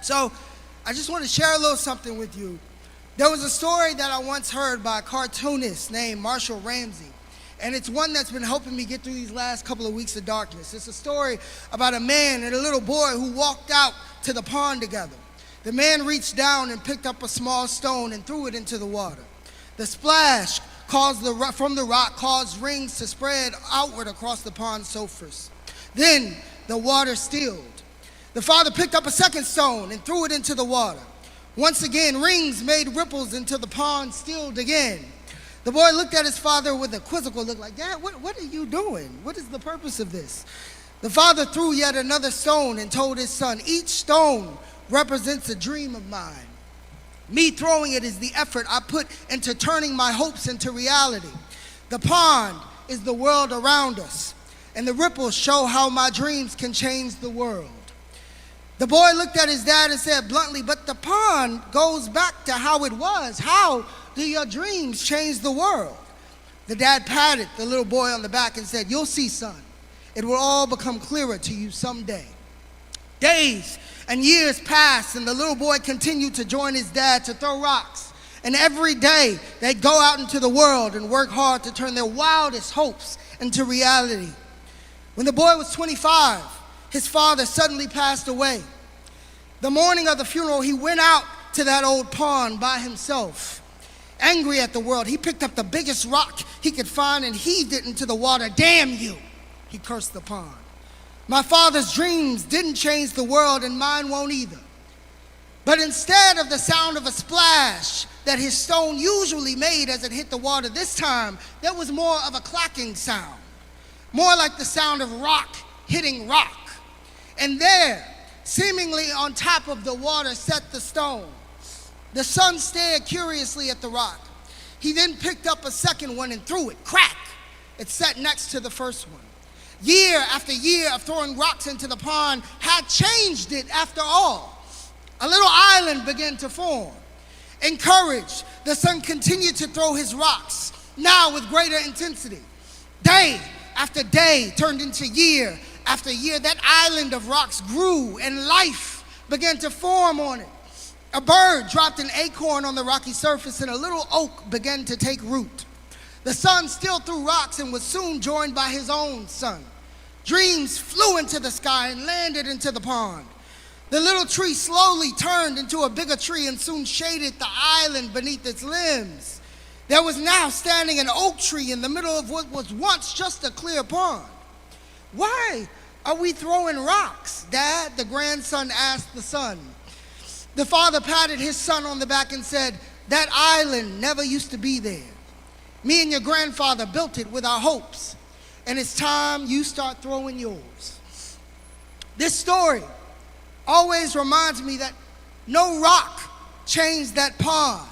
So I just want to share a little something with you. There was a story that I once heard by a cartoonist named Marshall Ramsey, and it's one that's been helping me get through these last couple of weeks of darkness. It's a story about a man and a little boy who walked out to the pond together. The man reached down and picked up a small stone and threw it into the water. The splash from the rock caused rings to spread outward across the pond surface. Then the water stilled. The father picked up a second stone and threw it into the water. Once again, rings made ripples until the pond stilled again. The boy looked at his father with a quizzical look like, "Dad, what are you doing? What is the purpose of this?" The father threw yet another stone and told his son, "Each stone represents a dream of mine. Me throwing it is the effort I put into turning my hopes into reality. The pond is the world around us, and the ripples show how my dreams can change the world." The boy looked at his dad and said bluntly, "But the pond goes back to how it was. How do your dreams change the world?" The dad patted the little boy on the back and said, "You'll see, son. It will all become clearer to you someday." Days and years passed, and the little boy continued to join his dad to throw rocks. And every day, they'd go out into the world and work hard to turn their wildest hopes into reality. When the boy was 25, his father suddenly passed away. The morning of the funeral, he went out to that old pond by himself. Angry at the world, he picked up the biggest rock he could find and heaved it into the water. "Damn you," he cursed the pond. "My father's dreams didn't change the world, and mine won't either." But instead of the sound of a splash that his stone usually made as it hit the water, this time there was more of a clacking sound, more like the sound of rock hitting rock. And there, seemingly on top of the water, sat the stone. The son stared curiously at the rock. He then picked up a second one and threw it. Crack! It sat next to the first one. Year after year of throwing rocks into the pond had changed it after all. A little island began to form. Encouraged, the son continued to throw his rocks, now with greater intensity. Day after day turned into year after year. That island of rocks grew and life began to form on it. A bird dropped an acorn on the rocky surface and a little oak began to take root. The son still threw rocks and was soon joined by his own son. Dreams flew into the sky and landed into the pond. The little tree slowly turned into a bigger tree and soon shaded the island beneath its limbs. There was now standing an oak tree in the middle of what was once just a clear pond. "Why are we throwing rocks, Dad?" the grandson asked the son. The father patted his son on the back and said, "That island never used to be there. Me and your grandfather built it with our hopes, and it's time you start throwing yours." This story always reminds me that no rock changed that pond.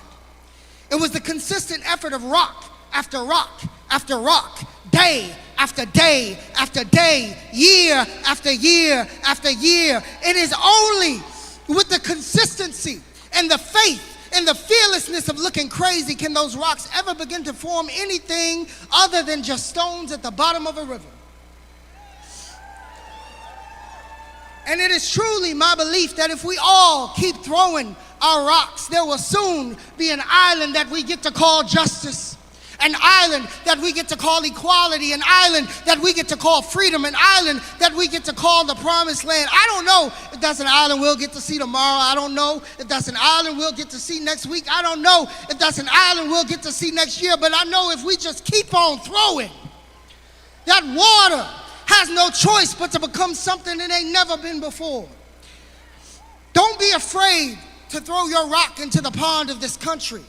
It was the consistent effort of rock after rock after rock, day after day after day, year after year after year. It is only with the consistency and the faith and the fearlessness of looking crazy can those rocks ever begin to form anything other than just stones at the bottom of a river. And it is truly my belief that if we all keep throwing our rocks, there will soon be an island that we get to call justice, an island that we get to call equality, an island that we get to call freedom, an island that we get to call the promised land. I don't know if that's an island we'll get to see tomorrow. I don't know if that's an island we'll get to see next week. I don't know if that's an island we'll get to see next year, but I know if we just keep on throwing, that water has no choice but to become something it ain't never been before. Don't be afraid to throw your rock into the pond of this country.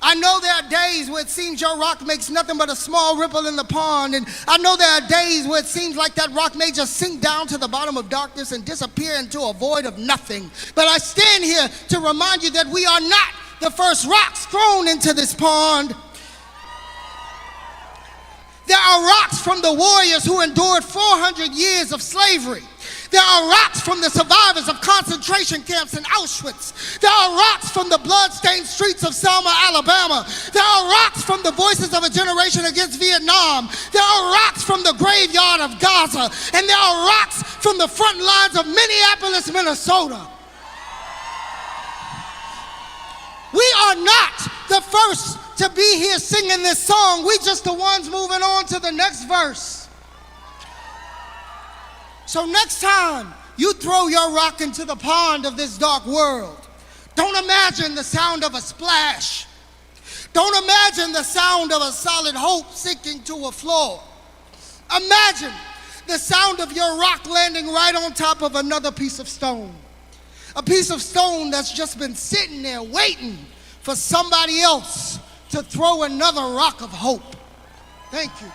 I know there are days where it seems your rock makes nothing but a small ripple in the pond, and I know there are days where it seems like that rock may just sink down to the bottom of darkness and disappear into a void of nothing. But I stand here to remind you that we are not the first rocks thrown into this pond. There are rocks from the warriors who endured 400 years of slavery. There are rocks from the survivors of concentration camps in Auschwitz. There are rocks from the blood-stained streets of Selma, Alabama. There are rocks from the voices of a generation against Vietnam. There are rocks from the graveyard of Gaza. And there are rocks from the front lines of Minneapolis, Minnesota. are not the first to be here singing this song. We just the ones moving on to the next verse. So next time you throw your rock into the pond of this dark world, don't imagine the sound of a splash. Don't imagine the sound of a solid hope sinking to a floor. Imagine the sound of your rock landing right on top of another piece of stone. A piece of stone that's just been sitting there waiting for somebody else to throw another rock of hope. Thank you.